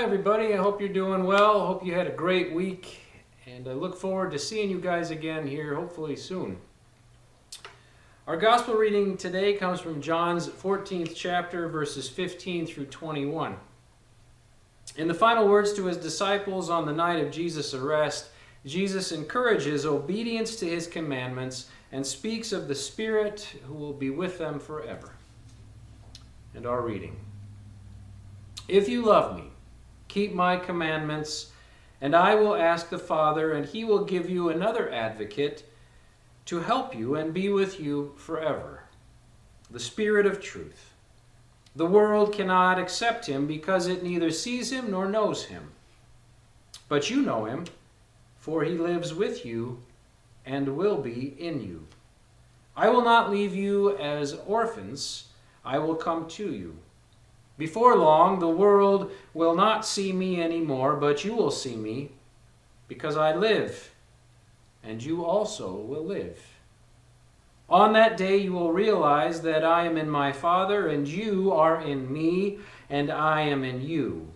everybody. I hope you're doing well. I hope you had a great week. And I look forward to seeing you guys again here, hopefully soon. Our gospel reading today comes from John's 14th chapter, verses 15 through 21. In the final words to his disciples on the night of Jesus' arrest, Jesus encourages obedience to his commandments and speaks of the Spirit who will be with them forever. And our reading. If you love me, keep my commandments, and I will ask the Father, and he will give you another advocate to help you and be with you forever, the Spirit of truth. The world cannot accept him because it neither sees him nor knows him. But you know him, for he lives with you and will be in you. I will not leave you as orphans. I will come to you. Before long, the world will not see me anymore, but you will see me, because I live, and you also will live. On that day you will realize that I am in my Father, and you are in me, and I am in you.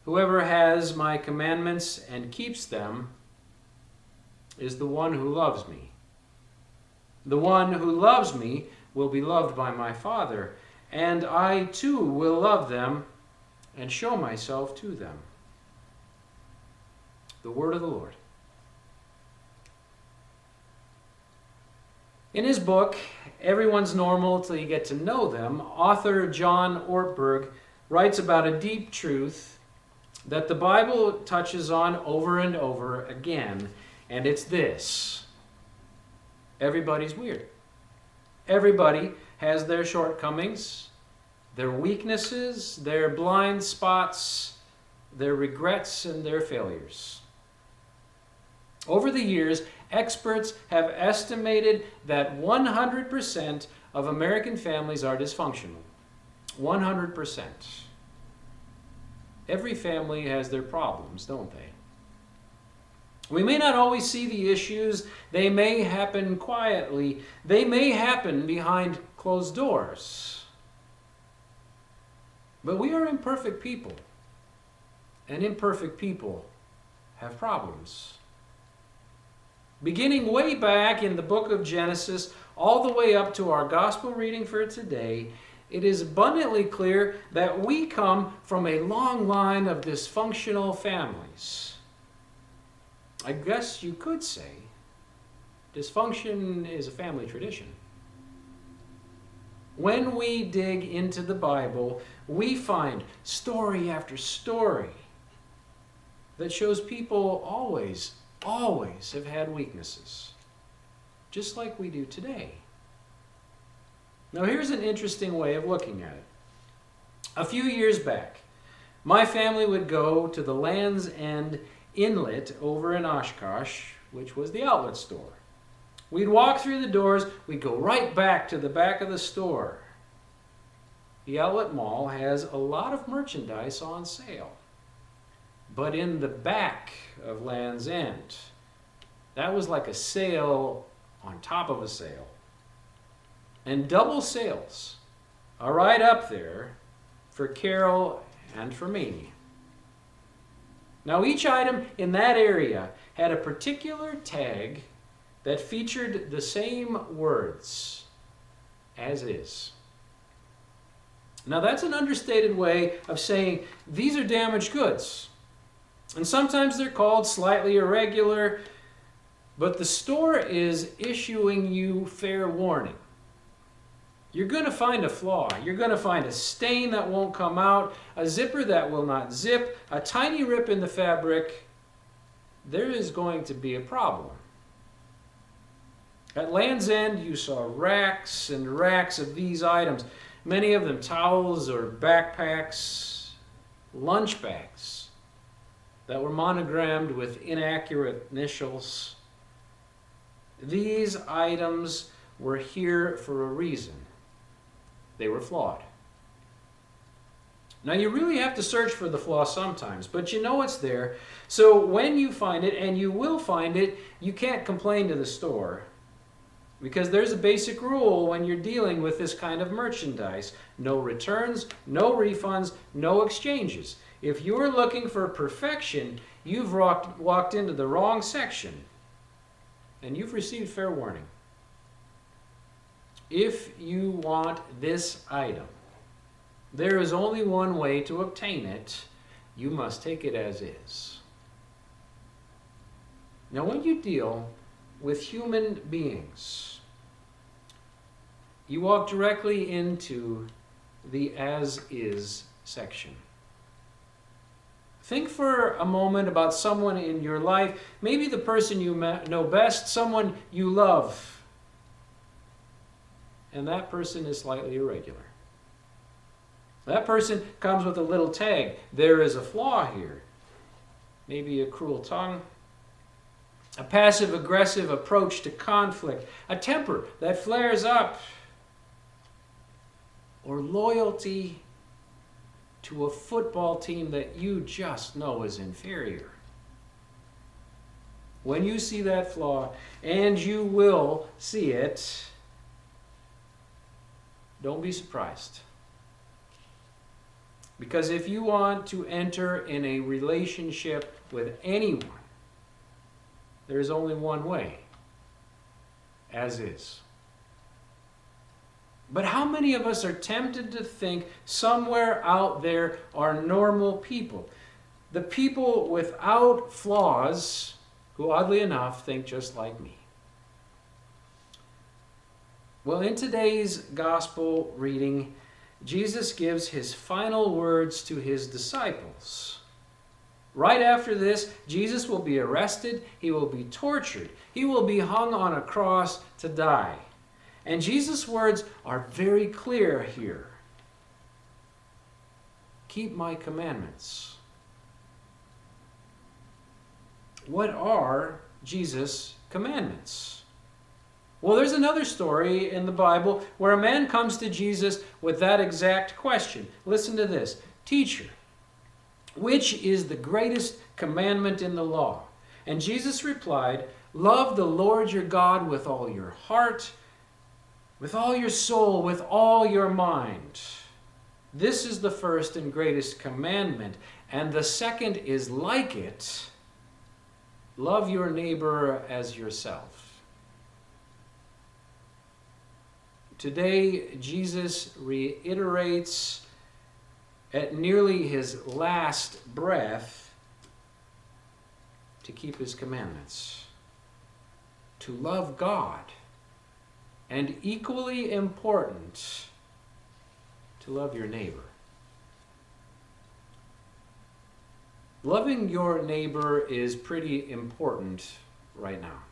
Whoever has my commandments and keeps them is the one who loves me. The one who loves me will be loved by my Father, and I too will love them and show myself to them. The word of the Lord. In his book, Everyone's Normal Till You Get to Know Them, author John Ortberg writes about a deep truth that the Bible touches on over and over again, and it's this: everybody's weird. Everybody has their shortcomings, their weaknesses, their blind spots, their regrets, and their failures. Over the years, experts have estimated that 100% of American families are dysfunctional. 100%. Every family has their problems, don't they? We may not always see the issues. They may happen quietly. They may happen behind closed doors. But we are imperfect people, and imperfect people have problems. Beginning way back in the book of Genesis, all the way up to our gospel reading for today, it is abundantly clear that we come from a long line of dysfunctional families. I guess you could say dysfunction is a family tradition. When we dig into the Bible, we find story after story that shows people always have had weaknesses, just like we do today. Now here's an interesting way of looking at it. A few years back, my family would go to the Land's End Inlet over in Oshkosh, which was the outlet store. We'd walk through the doors, we'd go right back to the back of the store. The outlet mall has a lot of merchandise on sale. But in the back of Land's End, that was like a sale on top of a sale. And double sales are right up there for Carol and for me. Now each item in that area had a particular tag that featured the same words, as is. Now that's an understated way of saying these are damaged goods. And sometimes they're called slightly irregular, but the store is issuing you fair warning. You're going to find a flaw. You're going to find a stain that won't come out, a zipper that will not zip, a tiny rip in the fabric. There is going to be a problem. At Land's End, you saw racks and racks of these items, many of them towels or backpacks, lunch bags that were monogrammed with inaccurate initials. These items were here for a reason. They were flawed. Now you really have to search for the flaw sometimes, but you know it's there. So when you find it, and you will find it, you can't complain to the store. Because there's a basic rule when you're dealing with this kind of merchandise. No returns, no refunds, no exchanges. If you're looking for perfection, you've walked into the wrong section. And you've received fair warning. If you want this item, there is only one way to obtain it. You must take it as is. Now, when you deal with human beings, you walk directly into the as is section. Think for a moment about someone in your life, maybe the person you know best, someone you love, and that person is slightly irregular. That person comes with a little tag. There is a flaw here. Maybe a cruel tongue, a passive-aggressive approach to conflict, a temper that flares up, or loyalty to a football team that you just know is inferior. When you see that flaw, and you will see it, don't be surprised. Because if you want to enter in a relationship with anyone, there is only one way, as is. But how many of us are tempted to think somewhere out there are normal people? The people without flaws, who oddly enough think just like me. Well, in today's gospel reading, Jesus gives his final words to his disciples. Right after this, Jesus will be arrested, he will be tortured, he will be hung on a cross to die. And Jesus' words are very clear here. Keep my commandments. What are Jesus' commandments? Well, there's another story in the Bible where a man comes to Jesus with that exact question. Listen to this. Teacher, which is the greatest commandment in the law? And Jesus replied, love the Lord your God with all your heart, with all your soul, with all your mind. This is the first and greatest commandment. And the second is like it. Love your neighbor as yourself. Today, Jesus reiterates at nearly his last breath to keep his commandments, to love God, and equally important, to love your neighbor. Loving your neighbor is pretty important right now.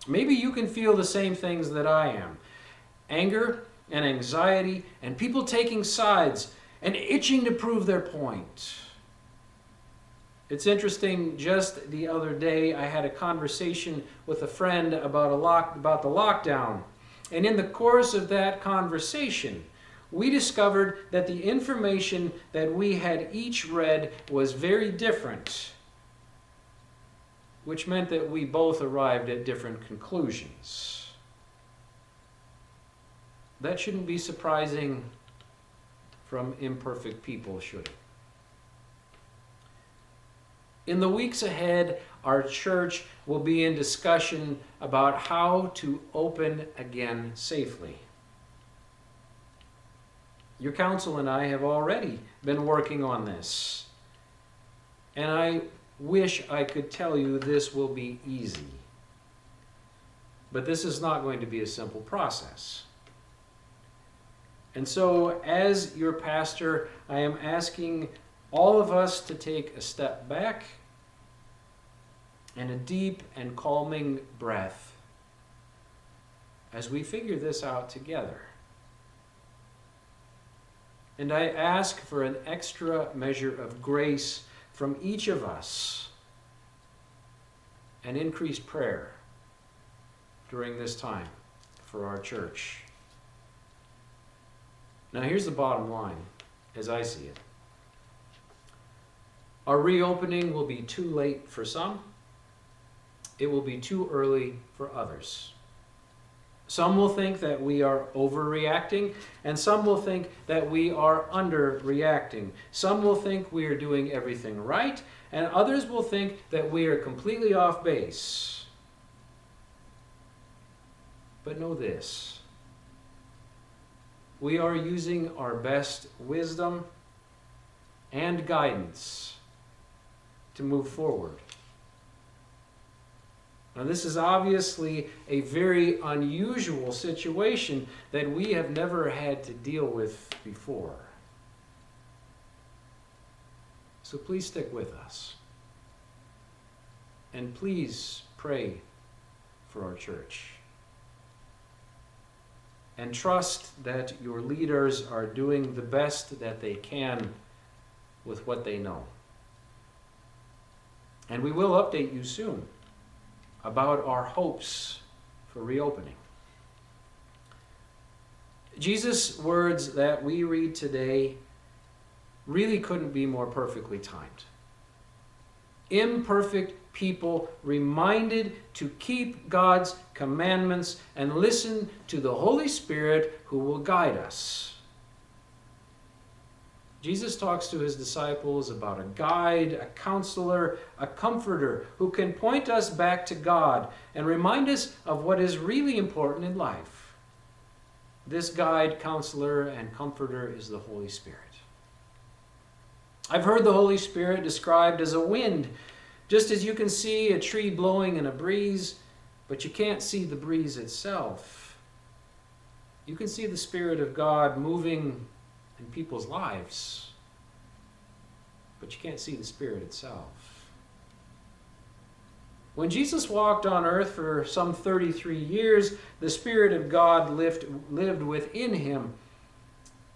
Maybe you can feel the same things that I am. Anger and anxiety and people taking sides and itching to prove their point. It's interesting, just the other day I had a conversation with a friend about the lockdown. And in the course of that conversation, we discovered that the information that we had each read was very different, which meant that we both arrived at different conclusions. That shouldn't be surprising from imperfect people, should it? In the weeks ahead, our church will be in discussion about how to open again safely. Your council and I have already been working on this. And I wish I could tell you this will be easy. But this is not going to be a simple process. And so, as your pastor, I am asking all of us to take a step back and a deep and calming breath as we figure this out together. And I ask for an extra measure of grace from each of us and increased prayer during this time for our church. Now here's the bottom line, as I see it. Our reopening will be too late for some. It will be too early for others. Some will think that we are overreacting, and some will think that we are underreacting. Some will think we are doing everything right, and others will think that we are completely off base. But know this: we are using our best wisdom and guidance to move forward. Now, this is obviously a very unusual situation that we have never had to deal with before. So please stick with us. And please pray for our church. And trust that your leaders are doing the best that they can with what they know. And we will update you soon about our hopes for reopening. Jesus' words that we read today really couldn't be more perfectly timed. Imperfect people reminded to keep God's commandments and listen to the Holy Spirit who will guide us. Jesus talks to his disciples about a guide, a counselor, a comforter who can point us back to God and remind us of what is really important in life. This guide, counselor, and comforter is the Holy Spirit. I've heard the Holy Spirit described as a wind, just as you can see a tree blowing in a breeze, but you can't see the breeze itself. You can see the Spirit of God moving in people's lives, but you can't see the Spirit itself. When Jesus walked on earth for some 33 years, the Spirit of God lived within him.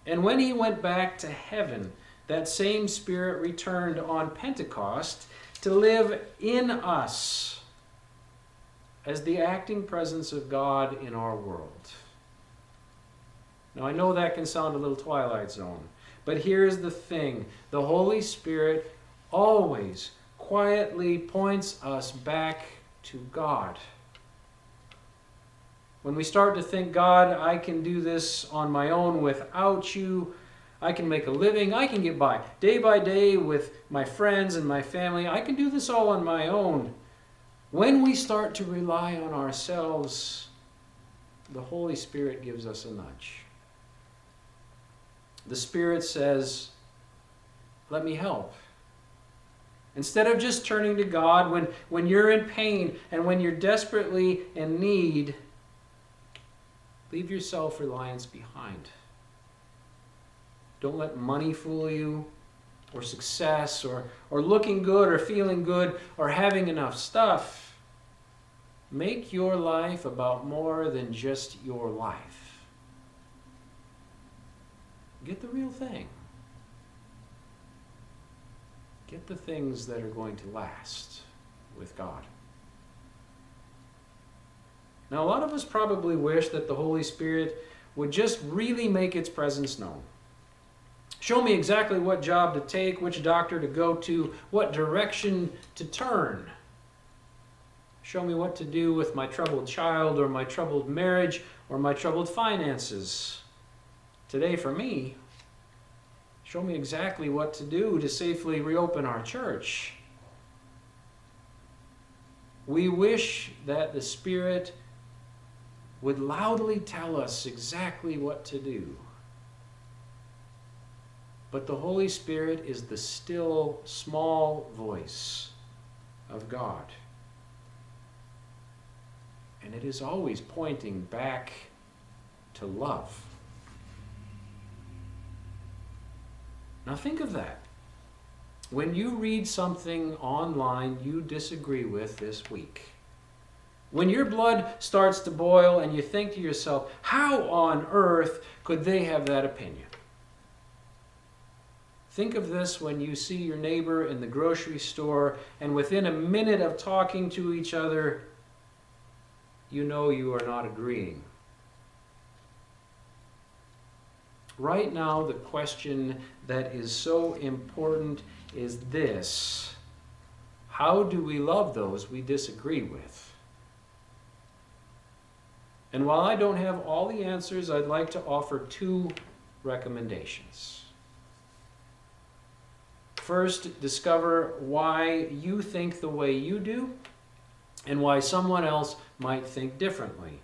And when he went back to heaven, that same Spirit returned on Pentecost to live in us as the acting presence of God in our world. Now, I know that can sound a little Twilight Zone, but here's the thing. The Holy Spirit always quietly points us back to God. When we start to think, God, I can do this on my own without you, I can make a living, I can get by day with my friends and my family, I can do this all on my own. When we start to rely on ourselves, the Holy Spirit gives us a nudge. The Spirit says, let me help. Instead of just turning to God when you're in pain and when you're desperately in need, leave your self-reliance behind. Don't let money fool you, or success, or looking good, or feeling good, or having enough stuff. Make your life about more than just your life. Get the real thing. Get the things that are going to last with God. Now, a lot of us probably wish that the Holy Spirit would just really make its presence known. Show me exactly what job to take, which doctor to go to, what direction to turn. Show me what to do with my troubled child, or my troubled marriage, or my troubled finances. Today, for me, show me exactly what to do to safely reopen our church. We wish that the Spirit would loudly tell us exactly what to do. But the Holy Spirit is the still, small voice of God. And it is always pointing back to love. Now think of that. When you read something online you disagree with this week, when your blood starts to boil and you think to yourself, how on earth could they have that opinion? Think of this when you see your neighbor in the grocery store and within a minute of talking to each other, you know you are not agreeing. Right now, the question that is so important is this: how do we love those we disagree with? And while I don't have all the answers, I'd like to offer 2 recommendations. First, discover why you think the way you do and why someone else might think differently.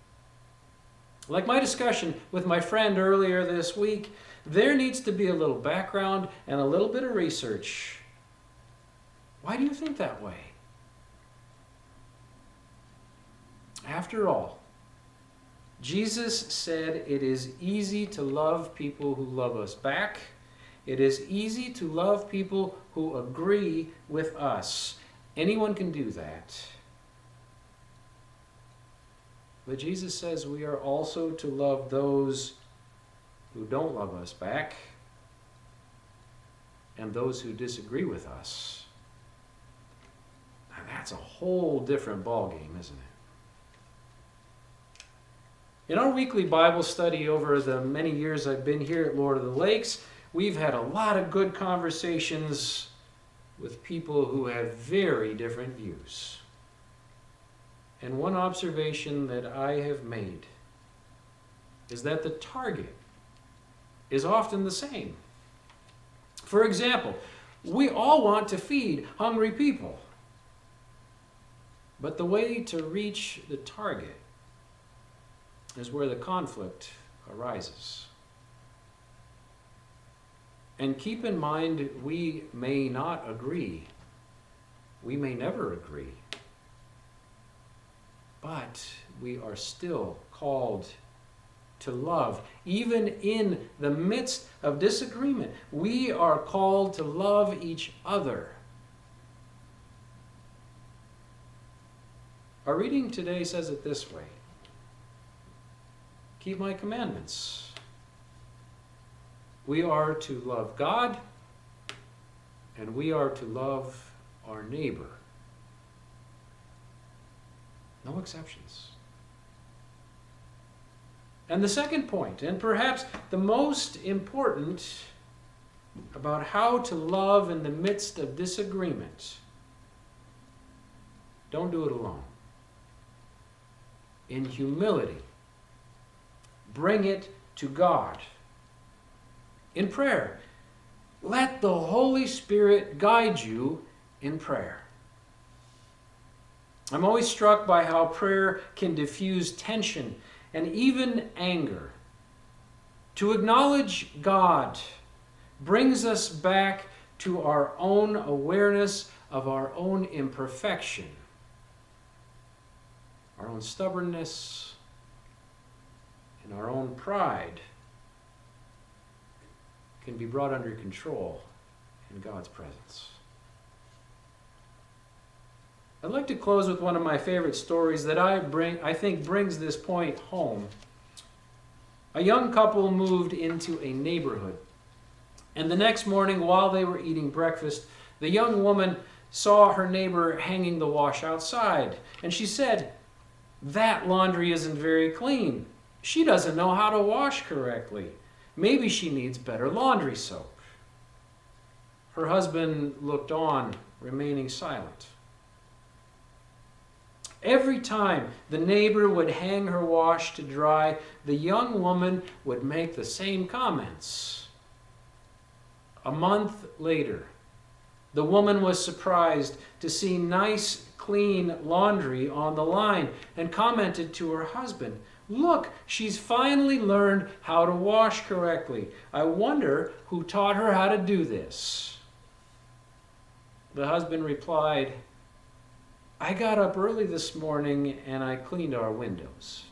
Like my discussion with my friend earlier this week, there needs to be a little background and a little bit of research. Why do you think that way? After all, Jesus said it is easy to love people who love us back. It is easy to love people who agree with us. Anyone can do that. But Jesus says we are also to love those who don't love us back and those who disagree with us. Now that's a whole different ballgame, isn't it? In our weekly Bible study over the many years I've been here at Lord of the Lakes, we've had a lot of good conversations with people who have very different views. And one observation that I have made is that the target is often the same. For example, we all want to feed hungry people. But the way to reach the target is where the conflict arises. And keep in mind, we may not agree. We may never agree. But we are still called to love. Even in the midst of disagreement, we are called to love each other. Our reading today says it this way: keep my commandments. We are to love God, and we are to love our neighbor. No exceptions. And the second point, and perhaps the most important, about how to love in the midst of disagreement: don't do it alone. In humility, bring it to God. In prayer, let the Holy Spirit guide you in prayer. I'm always struck by how prayer can diffuse tension and even anger. To acknowledge God brings us back to our own awareness of our own imperfection, our own stubbornness, and our own pride can be brought under control in God's presence. I'd like to close with one of my favorite stories that I think brings this point home. A young couple moved into a neighborhood, and the next morning while they were eating breakfast, the young woman saw her neighbor hanging the wash outside, and she said, "That laundry isn't very clean. She doesn't know how to wash correctly. Maybe she needs better laundry soap." Her husband looked on, remaining silent. Every time the neighbor would hang her wash to dry, the young woman would make the same comments. A month later, the woman was surprised to see nice, clean laundry on the line and commented to her husband, "Look, she's finally learned how to wash correctly. I wonder who taught her how to do this." The husband replied, "I got up early this morning and I cleaned our windows."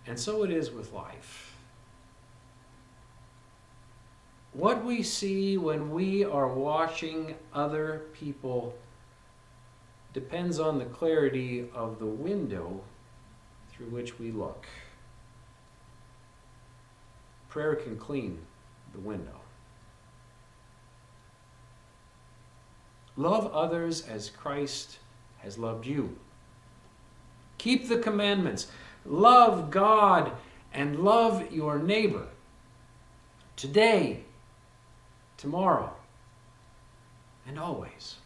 And so it is with life. What we see when we are watching other people depends on the clarity of the window through which we look. Prayer can clean the window. Love others as Christ has loved you. Keep the commandments. Love God and love your neighbor. Today, tomorrow, and always.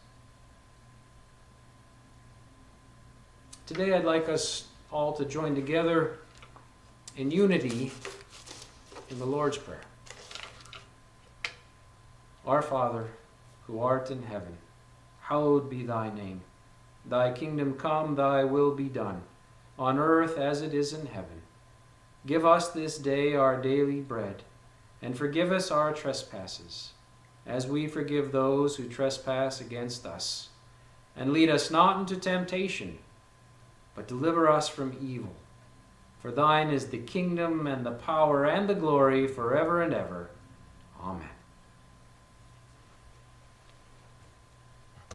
Today I'd like us all to join together in unity in the Lord's Prayer. Our Father, who art in heaven, hallowed be thy name. Thy kingdom come, thy will be done, on earth as it is in heaven. Give us this day our daily bread, and forgive us our trespasses, as we forgive those who trespass against us. And lead us not into temptation, but deliver us from evil. For thine is the kingdom and the power and the glory forever and ever. Amen.